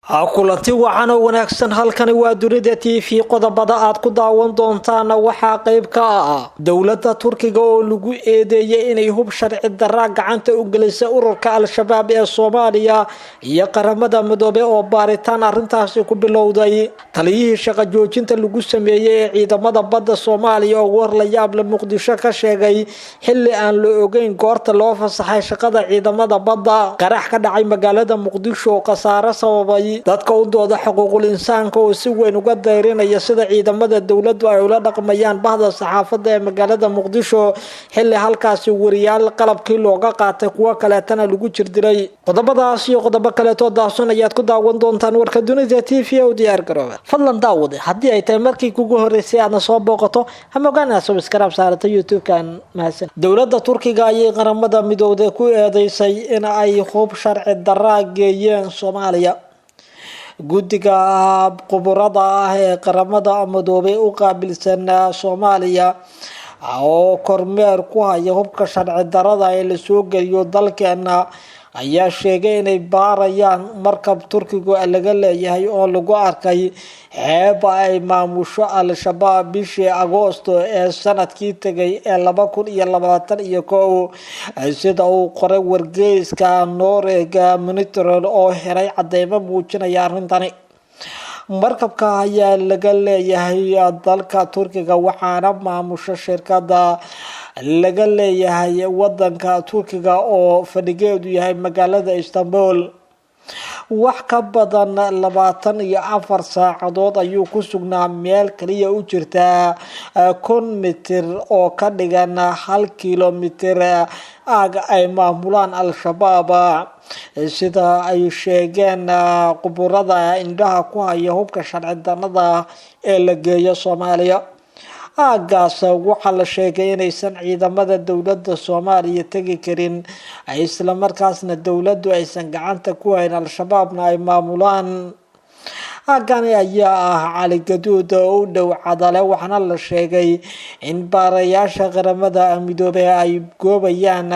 kulanti wacan oo wanaagsan halkani waa dunida TV qodobada aad ku daawan doontaan waxa qayb ka ah dawladda Turkiga oo lagu eedeeyay inay hub sharci darro gacanta u gelisay ururka al-shabaab ee Soomaaliya iyo qaramada midoobe oo baaritaan arintaasi ku bilowday taliyihii shaqo joojinta lagu sameeyay ciidamada badda Soomaaliya oo war la yaab leh Muqdisho ka sheegay xilli aan la ogeyn goorta loo fasaxay shaqada ciidamada badda qarax ka dhacay magaalada Muqdisho oo khasaare sababay dadka u dooda xuquuqul insaanka oo si weyn uga dayrinaya sida ciidamada dawladdu ay ula dhaqmayaan bahda saxaafadda ee magaalada Muqdisho xilli halkaasi wariyaal qalabkii looga qaatay kuwa kaleetana lagu jirdiray qodobadaas iyo qodobo kale oo daahsan ayaad ku daawan doontaan warka dunida TV oo diyaar garooba fadlan daawade haddii ay tahay markii kugu horeysay aad soo booqato ama ogaana subscribe saarata YouTube-kan mahadsan dawladda Turkiga ayay qaramada midowday ku eedeysay in ay hub sharci darro geeyeen Soomaaliya guddiga quburada ah ee qaramada midoobe u qaabilsan Soomaaliya oo kormeer ku haya hubka sharci darrada ee la soo geliyo dalkeena ayaa sheegay inay baarayaan markab Turkiga laga leeyahay oo lagu arkay xeeb ay maamusho al-shabaab bishii Agoosto ee sanadkii tagay ee 2021 sida uu qoray wargeyska Norega Monitor oo xiray cadeymo muujinaya arintani markabka ayaa laga leeyahay dalka Turkiga waxaana maamusha shirkadda laga leeyahay wadanka Turkiga oo fadhigeedu yahay magaalada Istanbul wax ka badan 24 saacadood ayuu ku sugnaa meel kaliya u jirta 1 mitir oo ka dhigan 1 kiiloomitir ay maamulaan al-shabaab sida ay sheegeen quburada indhaha ku haya hubka sharci darrada ee la geeyo Soomaaliya aagaas waxa la sheegay inaysan ciidamada dawladda Soomaaliya tagi karin isla markaasna dawladdu aysan gacanta ku hayn al-shabaabna ay maamulaan aagani ayaa ah cali gaduud oo u dhow cadale waxaana la sheegay in baarayaasha qaramada midoobay ay goobayaan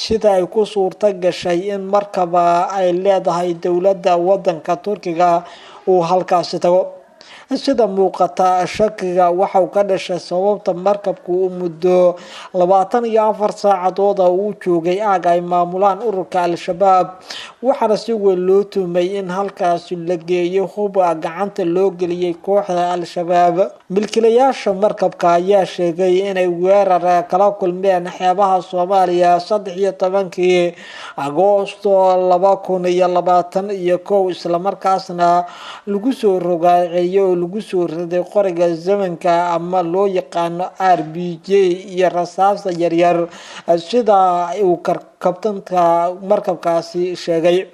sida ay ku suurta gashay in markaba ay leedahay dawladda wadanka Turkiga uu halkaasi tago sida muuqata shakiga waxa uu ka dhashay sababta markabku uu muddo 24 saacadood uu joogay aaga ay maamulaan ururka al-shabaab waxaana si weyn loo tumay in halkaas la geeyo hub gacanta loo geliyay kooxda al-shabaab milkiilayaasha markabka ayaa sheegay inay weerar kala kulmeen xeebaha Soomaaliya 13 Agoosto 2021 isla markaasna lagu soo rogaaciyay lagu soo riday qoriga zamanka ama loo yaqaan RPG iyo rasaasta yaryar sida uu kabtanka markabkaasi sheegay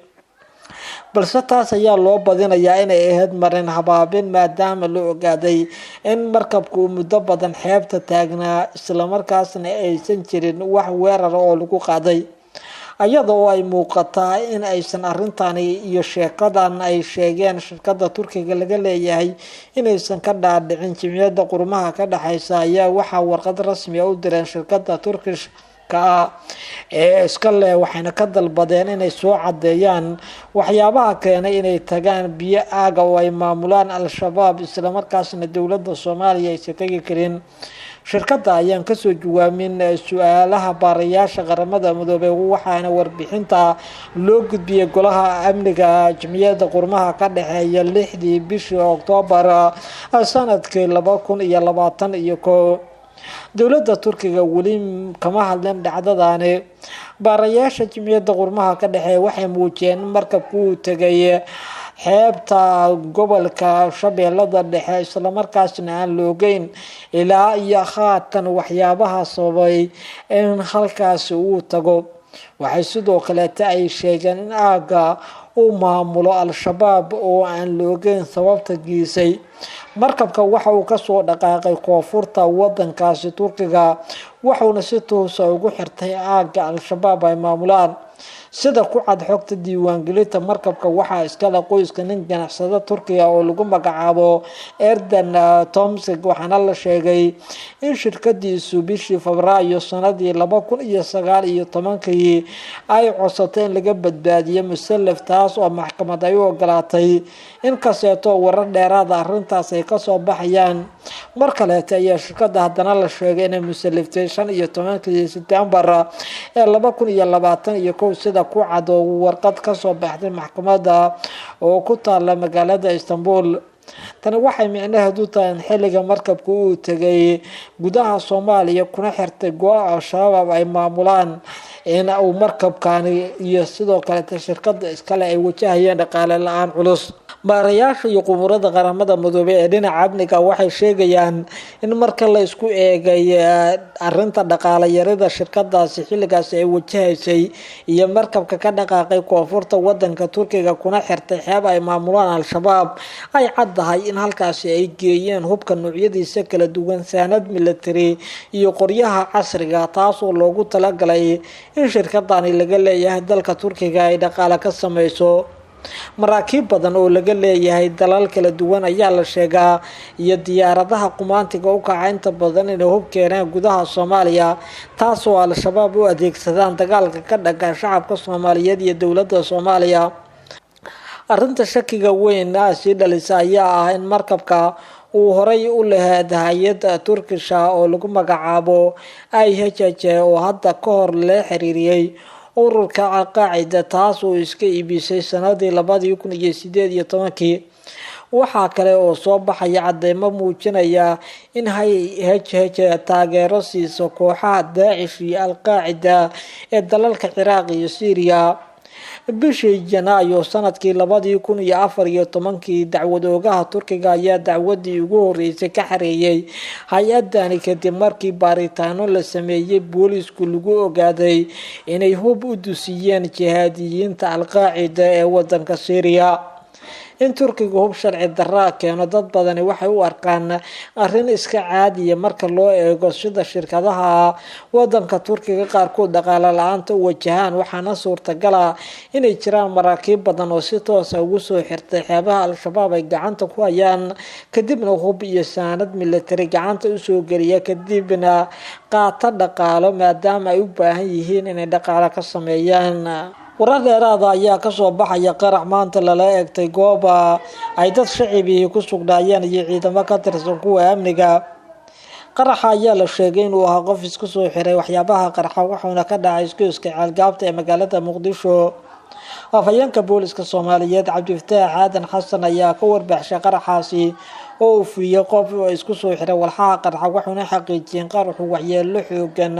balse taas ayaa loo badinayaa inay ahayd marin habaabin maadaama la ogaaday in markabku muddo badan xeebta taagnaa isla markaasna aysan jirin wax weerar oo lagu qaaday ayadoo ay muuqataa in aysan arintani iyo sheekadan ay sheegeen shirkadda Turkiga laga leeyahay inaysan ka dhaadhicin jimciyadda qurmaha ka dhaxaysa ayaa waxa warqad rasmi ah u direen shirkadda Turkiga ee iska leh waxayna ka dalbadeen inay soo cadeeyaan waxyaabaha keenay inay tagaan biyo aaga oo ay maamulaan al-shabaab isla markaasna dawladda Soomaaliya ay tagi karin shirkadda ayaan ka soo jawaabin su'aalaha baarayaasha qaramada midoobe waxaana warbixinta loo gudbiyay golaha amniga jimciyadda qurmaha ka dhaxeeya 6 bishii Oktoobar sanadkii 2021 dawladda Turkiga wali kama hadleen dhacdadaani baarayaasha jimciyadda qurmaha ka dhaxeeya waxay muujiyeen markabku uu tagay xeebta gobolka Shabeellada Dhexe isla markaasna aan loogeyn ilaa iyo haatan waxyaabaha sababay in halkaas uu tago waxay sidoo kale ay sheegeen in aaga uu maamulo al-shabaab oo aan loogeyn sababta geysay markabka waxa uu ka soo dhaqaaqay koonfurta wadankaasi Turkiga wuxuuna si toos ah ugu xirtay aaga al-shabaab ay maamulaan sida ku cad xogta diiwaangelinta markabka waxaa iskale qoyska nin ganacsada Turkiga oo lagu magacaabo Erdan Tomsik waxaana la sheegay in shirkadiisu bishii Febraayo sanadii 2019 ay codsatay in laga badbaadiyo musallaf taas oo maxkamad ay u ogolaatay in kaseeto warar dheeraad ah arrintaas ay ka soo baxayaan mar kale ayaa shirkadda haddana la sheegay in musallaftay 15 September 2021 sida ku cad oo warqad ka soo baxday maxkamadda oo ku taala magaalada Istanbul tani waxay micnaheedu tahay in xilliga markabku uu tagay gudaha Soomaaliya kuna xirtay goo'a shabaab ay maamulaan in uu markabkani iyo sidoo kale shirkadda iskale ay wajahayeen dhaqaale la'aan culus baarayaasha iyo quburada qaramada midoobay ee dhinaca amniga waxay sheegayaan in marka la isku eegay arinta dhaqaale yarida shirkadaasi xilligaas ay wajahaysay iyo markabka ka dhaqaaqay koonfurta wadanka Turkiga kuna xirtay xeeb ay maamulaan al-shabaab ay caddahay in halkaasi ay geeyeen hubka noocyadiisa kala duwan saanad military iyo qoryaha casriga taas oo loogu talagalay in shirkadani laga leeyahay dalka Turkiga ay dhaqaale ka sameyso maraakiib badan oo laga leeyahay dalal kala duwan ayaa la sheegaa iyo diyaaradaha qumaantiga u kaca inta badan inay hub keenaan gudaha Soomaaliya taas oo al-shabaab u adeegsadaan dagaalka ka dhanka shacabka Soomaaliyeed iyo dowladda Soomaaliya arrinta shakiga weyn sii dhalisa ayaa ah in markabka uu horay u leeyahay hay'adda Turkish oo lagu magacaabo IHH oo hadda ka hor la xiriiriyay ururka Al-Qaacida taas oo iska iibisay sanadii 2018 waxaa kale oo soo baxaya cadeymo muujinaya in IHH taageero siiso kooxaha Daacish iyo Al-Qaacida ee dalalka Ciraaq iyo Syria bishii Janaayo sanadkii 2014 dacwad oogaha Turkiga ayaa dacwadii ugu horeysay ka xareeyay hay'adani kadib markii baaritaano la sameeyay boolisku lagu ogaaday inay hub u dusiyeen jihaadiyiinta Al-Qaacida ee wadanka Syria in Turkiga hub sharci darro keeno dad badan waxay u arkaan arrin iska caadi ah marka loo eego sida shirkadaha wadanka Turkiga qaarkood dhaqaale la'aanta wajahaan waxaana suurtagal ah inay jiraan maraakiib badan oo si toos ah ugu soo xirtay xeebaha al-shabaab ay gacanta ku hayaan kadibna hub iyo saanad military gacanta u soo geliya kadibna qaata dhaqaale maadaama ay u baahan yihiin inay dhaqaale ka sameeyaan warar dheeraad ah ayaa ka soo baxaya qarax maanta lala eegtay goob ay dad shacabiyay ku sugnaayeen iyo ciidamo ka tirsan kuwa amniga qaraxa ayaa la sheegay inuu ahaa qof isku soo xiray waxyaabaha qaraxa wuxuuna ka dhacay isgoyska caalgaabta ee magaalada Muqdisho afhayeenka booliska Soomaaliyeed Cabdifataax Aadan Xasan ayaa ka warbixisay qaraxaasi oo uu fuliyay qof isku soo xiray walxaha qaraxa wuxuuna xaqiijiyay qaraxu waxyeello xoogan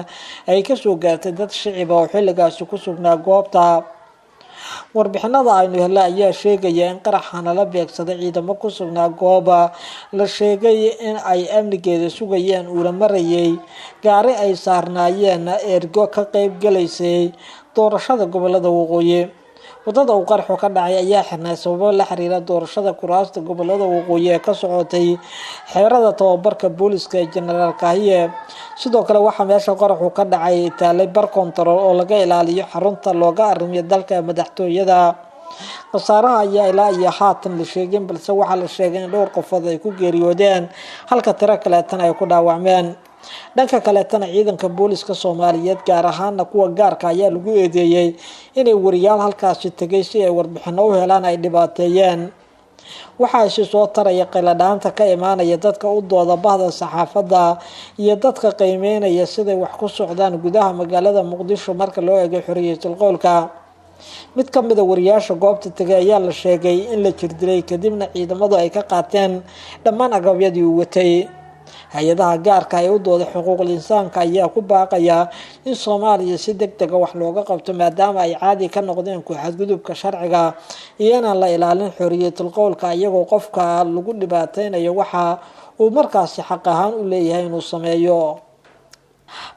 ay ka soo gaartay dad shacab oo xilligaas ku sugnaa goobta warbixinada aynu helay ayaa sheegaya in qaraxana la beegsaday ciidamo ku sugnaa gooba la sheegay in ay amnigeeda sugayeen uu la marayay gaari ay saarnaayeen ergo ka qayb galaysay doorashada gobolada waqooyi wadada uu qaraxu ka dhacay ayaa xirnaa sababo la xiriira doorashada kuraasta gobolada waqooyi ee ka socotay xeerada tababarka booliska ee General Kahiye sidoo kale waxaa meesha qaraxu ka dhacay taalay bar control oo laga ilaaliyo xarunta looga arrimiyo dalka madaxtooyada qasaaraha ayaa ilaa iyo haatan la sheegin balse waxaa la sheegay in dhowr qofood ay ku geeriyoodeen halka tiro kale tan ay ku dhaawacmeen dhanka kale tan ciidanka booliska Soomaaliyeed gaar ahaan kuwa gaarka ayaa lagu eedeeyay inay wariyaal halkaas tagay si ay warbixino u helaan ay dhibaateeyeen waxaa soo taraya qiladhaanta ka imaanaya dadka u dooda bahda saxaafadda iyo dadka qiimeynaya siday wax ku socdaan gudaha magaalada Muqdisho marka loo eego xorriyatul qowlka mid ka mid ah wariyaasha goobta tagay ayaa la sheegay in la jirdilay kadibna ciidamadu ay ka qaateen dhammaan agabyadii uu watay hay'adaha gaarka ah ee u dooda xuquuqul insaanka ayaa ku baaqaya in Soomaaliya si degdeg ah wax looga qabto maadaama ay caadi ka noqdeen ku xadgudubka sharciga iyo in la ilaalin xorriyatul qowlka iyagoo qofka lagu dhibaateynayo waxa uu markaasi xaq ahaan u leeyahay inuu sameeyo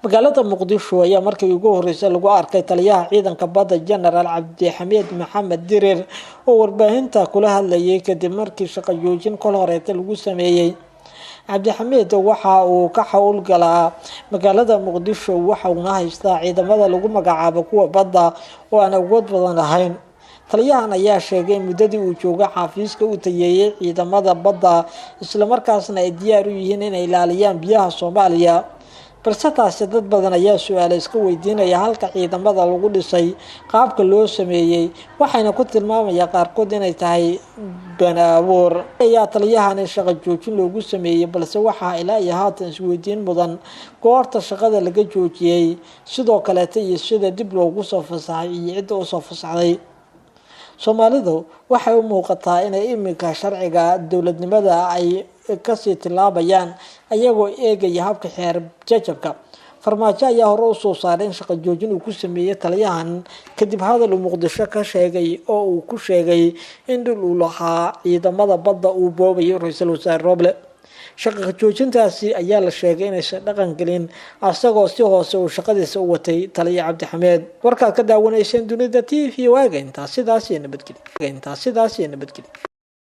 magaalada Muqdisho ayaa markii ugu horeysay lagu arkay taliyaha ciidanka badda General Cabdixamiid Maxamed Dirir oo warbaahinta kula hadlayay kadib markii shaqo joojin kol horeeta lagu sameeyay cabdixamiid waxa uu ka howlgalaa magaalada muqdisho waxauna haystaa ciidamada lagu magacaabo kuwa badda oo aan awood badan lahayn. taliyahan ayaa sheegay muddadii uu joogay xafiiska uu tayeeyay ciidamada badda isla markaasna ay diyaar u yihiin inay ilaaliyaan biyaha Soomaaliya. balse taasi dad badan ayaa su'aalo iska weydiinaya halka ciidamada lagu dhisay, qaabka loo sameeyay, waxayna ku tilmaamayaan qaarkood inay tahay been abuur. ayaa taliyahan shaqo joojin loogu sameeyay, balse waxa ilaa iyo haatan isweydiin mudan goorta shaqada laga joojiyay, sidoo kale iyo sida dib loogu soo fasaxay iyo cidda u soo fasaxday. Soomaalidu waxay u muuqataa inay iminka sharciga dowladnimada ay kasii tilaabayaan ayagoo eegaya habka xeer jajabka. farmaajo ayaa hore u soo saaray in shaqo joojin uu ku sameeyay taliyahan kadib hadal uu Muqdisho ka sheegay oo uu ku sheegay in dhul uu lahaa ciidamada badda uu boobayo ra'iisul wasaare Roble. shaqo joojintaasi ayaa la sheegay inaysan dhaqan gelin asagoo si hoose uu shaqadiisa u watay taliye Cabdixamiid. warkaad ka daawanayseen Dunida TV waaga intaas sidaas iyo nabadgelyo.